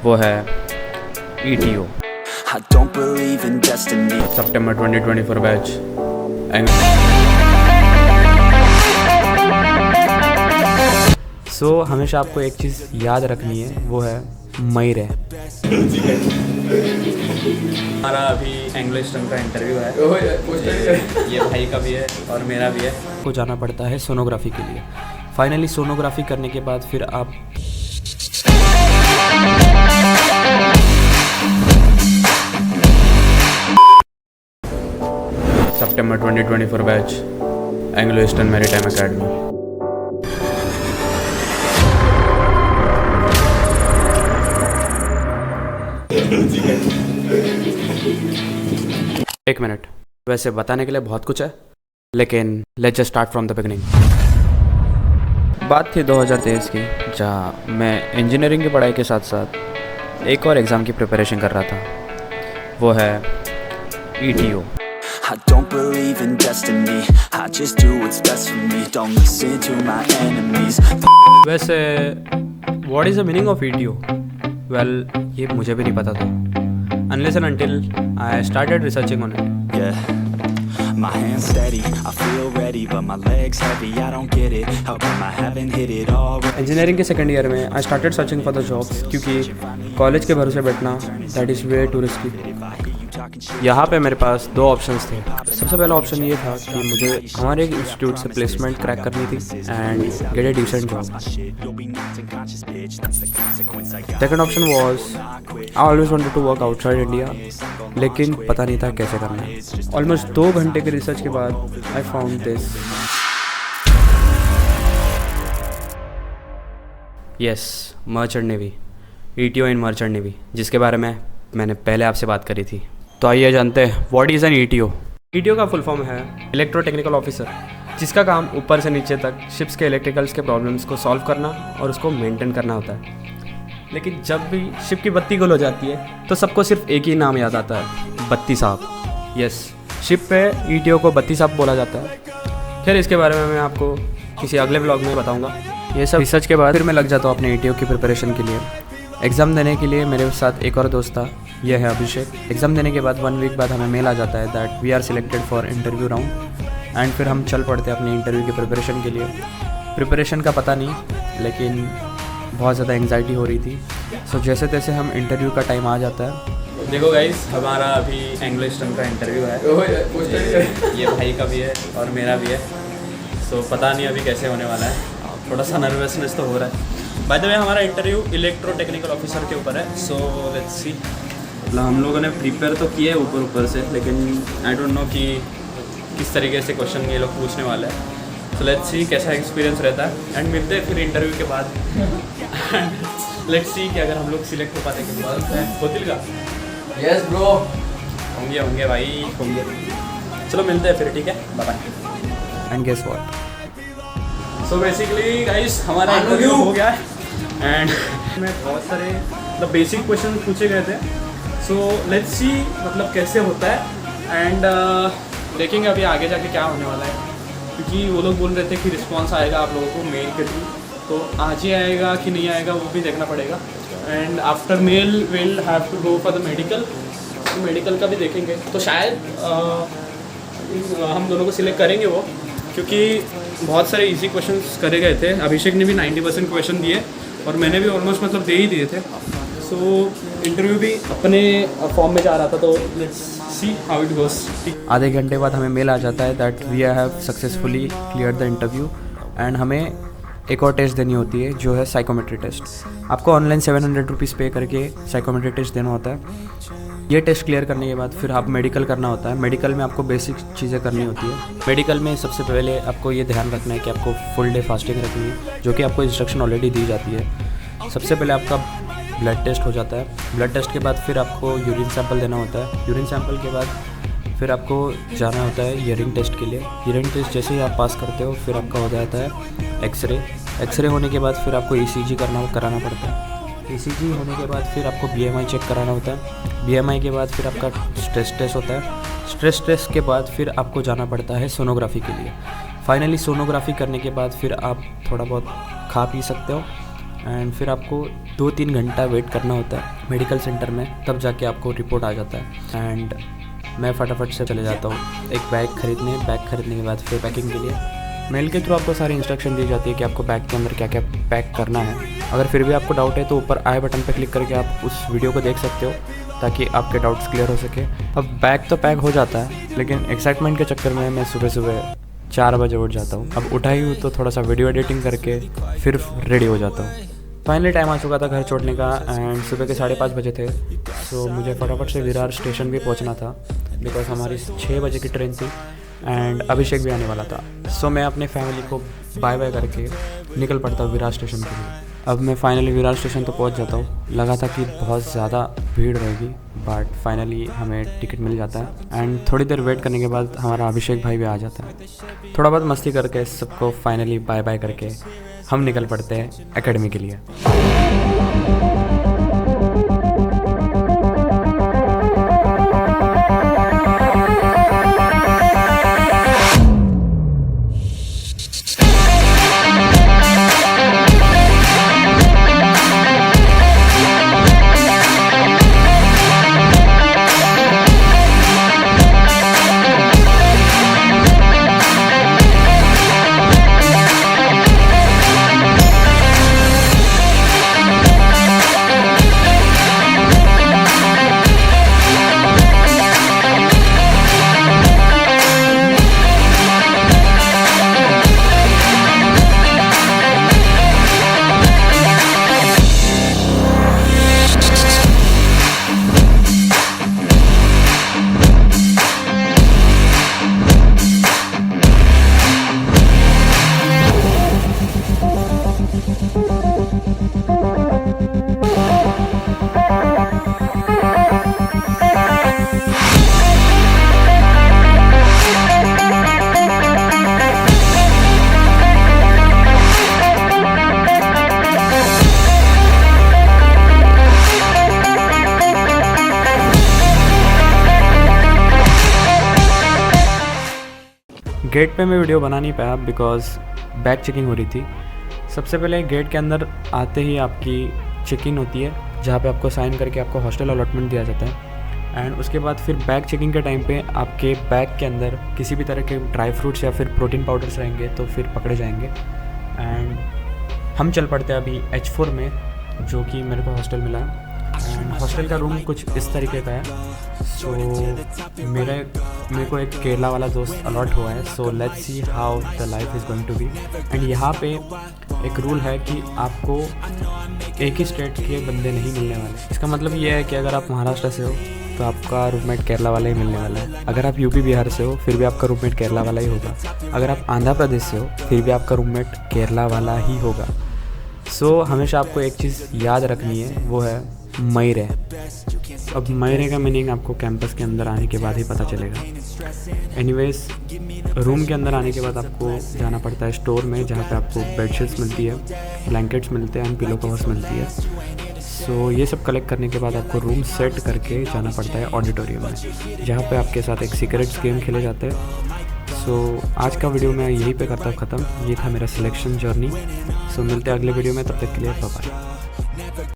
वो है ETO I don't believe in destiny. सितंबर 2024 बैच। सो हमेशा आपको एक चीज़ याद रखनी है, वो है मई रहे। हमारा अभी इंग्लिश टर्म का इंटरव्यू है, ये भाई का भी है और मेरा भी है। को जाना पड़ता है सोनोग्राफी के लिए। फाइनली सोनोग्राफी करने के बाद फिर आप सितंबर 2024 batch Anglo eastern maritime academy. एक मिनट, वैसे बताने के लिए बहुत कुछ है, लेकिन let's just start from the beginning. बात थी 2023 की, जहाँ मैं इंजीनियरिंग की पढ़ाई के साथ साथ एक और एग्ज़ाम की प्रिपरेशन कर रहा था, वो है ETO। I don't believe in destiny. I just do what's best for me. Don't listen to my enemies. वैसे what is the meaning of ETO? Well, ये मुझे भी नहीं पता था, unless and until I started researching on it. Yeah. My hands steady, I feel ready, but my legs heavy. I don't get it. How come I haven't hit it all? Engineering के second year में I started searching for the jobs, क्योंकि college के भरोसे बैठना that is way to risky. यहाँ पे मेरे पास दो ऑप्शंस थे। सबसे पहला ऑप्शन ये था कि मुझे हमारे एक इंस्टीट्यूट से प्लेसमेंट क्रैक करनी थी and get a decent job. Second option was I always wanted to work outside India, लेकिन पता नहीं था कैसे करना है। ऑलमोस्ट 2 घंटे के रिसर्च के बाद I found this. Yes, merchant navy, ETO in merchant navy, जिसके बारे में मैंने पहले आपसे बात करी थी। तो आइए जानते हैं what is an ETO। ETO का फुल फॉर्म है इलेक्ट्रो टेक्निकल ऑफिसर, जिसका काम ऊपर से नीचे तक शिप्स के इलेक्ट्रिकल्स के प्रॉब्लम्स को सॉल्व करना और उसको मेंटेन करना होता है। लेकिन जब भी शिप की बत्ती गुल हो जाती है तो सबको सिर्फ एक ही नाम याद आता है, बत्ती साहब। यस, शिप पे ETO को बत्ती साहब बोला जाता है। खैर, इसके बारे में मैं आपको किसी अगले ब्लॉग में बताऊँगा। ये सब रिसर्च के बाद फिर मैं लग जाता हूँ अपने ETO की प्रिपरेशन के लिए। एग्ज़ाम देने के लिए मेरे साथ एक और दोस्त था, यह है अभिषेक। एग्ज़ाम देने के बाद 1 वीक बाद हमें मेल आ जाता है that we are selected for interview round, and फिर हम चल पड़ते हैं अपने इंटरव्यू की प्रिपरेशन के लिए। प्रिपरेशन का पता नहीं, लेकिन बहुत ज़्यादा एंग्जाइटी हो रही थी। सो जैसे तैसे हम इंटरव्यू का टाइम आ जाता है। देखो गाइस, हमारा अभी इंग्लिश टर्म का इंटरव्यू है, ये भाई का भी है और मेरा भी है। सो पता नहीं अभी कैसे होने वाला है, थोड़ा सा नर्वसनेस तो हो रहा है। बाय द वे, हमारा इंटरव्यू इलेक्ट्रो टेक्निकल ऑफिसर के ऊपर है। सो लेट्स सी। मतलब हम लोगों ने प्रिपेयर तो किए ऊपर से, लेकिन आई डोंट नो कि किस तरीके से क्वेश्चन ये लोग पूछने वाले हैं। सो लेट्स सी कैसा एक्सपीरियंस रहता है, एंड मिलते हैं फिर इंटरव्यू के बाद। लेट्स सी कि अगर हम लोग सिलेक्ट हो पाते कि होतिल का। यस ब्रो, होंगे भाई, होंगे। चलो मिलते हैं फिर, ठीक है, bye bye. And guess what, so basically guys हमारा इंटरव्यू हो गया है एंड में बहुत सारे मतलब बेसिक क्वेश्चन पूछे गए थे। सो लेट्स सी मतलब कैसे होता है, एंड देखेंगे अभी आगे जाके क्या होने वाला है, क्योंकि वो लोग बोल रहे थे कि रिस्पांस आएगा आप लोगों को मेल के थ्रू, तो आज ही आएगा कि नहीं आएगा वो भी देखना पड़ेगा। And after mail will have to go for the medical, medical का भी देखेंगे। तो शायद हम दोनों को सिलेक्ट करेंगे वो, क्योंकि बहुत सारे इजी क्वेश्चंस करे गए थे। अभिषेक ने भी 90% क्वेश्चन दिए और मैंने भी ऑलमोस्ट मतलब दे ही दिए थे। सो इंटरव्यू भी अपने फॉर्म में जा रहा था, तो let's see how it goes. आधे घंटे बाद हमें मेल आ जाता है that we have successfully clear the interview, and हमें एक और टेस्ट देनी होती है जो है साइकोमेट्री टेस्ट। आपको ऑनलाइन 700 रुपीज़ पे करके साइकोमेट्री टेस्ट देना होता है। ये टेस्ट क्लियर करने के बाद फिर आप मेडिकल करना होता है। मेडिकल में आपको बेसिक चीज़ें करनी होती है। मेडिकल में सबसे पहले आपको ये ध्यान रखना है कि आपको फुल डे फास्टिंग रखनी है, जो कि आपको इंस्ट्रक्शन ऑलरेडी दी जाती है। सबसे पहले आपका ब्लड टेस्ट हो जाता है। ब्लड टेस्ट के बाद फिर आपको यूरिन सैंपल देना होता है। यूरिन सैंपल के बाद फिर आपको जाना होता है हीयरिंग टेस्ट के लिए। हीयरिंग टेस्ट जैसे ही आप पास करते हो फिर आपका हो जाता है एक्सरे। एक्सरे होने के बाद फिर आपको ECG कराना पड़ता है। ECG होने के बाद फिर आपको BMI चेक कराना होता है। BMI के बाद फिर आपका स्ट्रेस टेस्ट होता है। स्ट्रेस टेस्ट के बाद फिर आपको जाना पड़ता है सोनोग्राफी के लिए। फाइनली सोनोग्राफी करने के बाद फिर आप थोड़ा बहुत खा पी सकते हो, एंड फिर आपको 2-3 घंटा वेट करना होता है मेडिकल सेंटर में, तब जाके आपको रिपोर्ट आ जाता है। एंड मैं फटाफट से चले जाता हूँ एक बैग खरीदने के बाद फिर पैकिंग के लिए मेल के थ्रू आपको सारी इंस्ट्रक्शन दी जाती है कि आपको बैग के अंदर क्या क्या पैक करना है। अगर फिर भी आपको डाउट है तो ऊपर आई बटन पर क्लिक करके आप उस वीडियो को देख सकते हो ताकि आपके डाउट्स क्लियर हो सके। अब बैग तो पैक हो जाता है, लेकिन एक्साइटमेंट के चक्कर में मैं सुबह 4 बजे उठ जाता हूँ। अब उठा ही हूँ तो थोड़ा सा वीडियो एडिटिंग करके फिर रेडी हो जाता हूँ। फाइनली टाइम आ चुका था घर छोड़ने का एंड सुबह के 5:30 बजे थे। सो मुझे फटाफट से विरार स्टेशन भी पहुँचना था बिकॉज हमारी 6 बजे की ट्रेन थी एंड अभिषेक भी आने वाला था। सो मैं अपने फैमिली को बाय बाय करके निकल पड़ता हूँ विरार स्टेशन के लिए। अब मैं फाइनली विरार स्टेशन तो पहुँच जाता हूँ। लगा था कि बहुत ज़्यादा भीड़ रहेगी बट फाइनली हमें टिकट मिल जाता है एंड थोड़ी देर वेट करने के बाद हमारा अभिषेक भाई भी आ जाता है। थोड़ा बहुत मस्ती करके सबको फाइनली बाय बाय करके हम निकल पड़ते हैं एकेडमी के लिए। गेट पे मैं वीडियो बना नहीं पाया बिकॉज बैग चेकिंग हो रही थी। सबसे पहले गेट के अंदर आते ही आपकी चेकिंग होती है जहाँ पे आपको साइन करके आपको हॉस्टल अलॉटमेंट दिया जाता है एंड उसके बाद फिर बैग चेकिंग के टाइम पे आपके बैग के अंदर किसी भी तरह के ड्राई फ्रूट्स या फिर प्रोटीन पाउडर्स रहेंगे तो फिर पकड़े जाएंगे। एंड हम चल पड़ते हैं अभी H4 में जो कि मेरे को हॉस्टल मिला एंड हॉस्टल का रूम कुछ इस तरीके का है। सो मेरे को एक केरला वाला दोस्त अलॉट हुआ है। So let's see how the life is going to be. And यहाँ पे एक रूल है कि आपको एक ही स्टेट के बंदे नहीं मिलने वाले। इसका मतलब ये है कि अगर आप महाराष्ट्र से हो तो आपका रूममेट केरला वाला ही मिलने वाला है। अगर आप यूपी बिहार से हो फिर भी आपका रूममेट केरला वाला ही होगा। अगर आप आंध्र प्रदेश से हो फिर भी आपका रूममेट केरला वाला ही होगा। सो हमेशा आपको एक चीज़ याद रखनी है, वो है मयरे। अब मयरे का मीनिंग आपको कैंपस के अंदर आने के बाद ही पता चलेगा। एनीवेज रूम के अंदर आने के बाद आपको जाना पड़ता है स्टोर में जहाँ पे आपको बेडशीट्स मिलती है, ब्लैंकेट्स मिलते हैं एंड पिलो कवर्स मिलती है। सो ये सब कलेक्ट करने के बाद आपको रूम सेट करके जाना पड़ता है ऑडिटोरियम में जहाँ पे आपके साथ एक सीक्रेट्स गेम खेले जाते हैं। सो आज का वीडियो मैं यहीं पे करता हूँ ख़त्म। ये था मेरा सिलेक्शन जर्नी। सो मिलते हैं अगले वीडियो में, तब तक के लिए बाय बाय।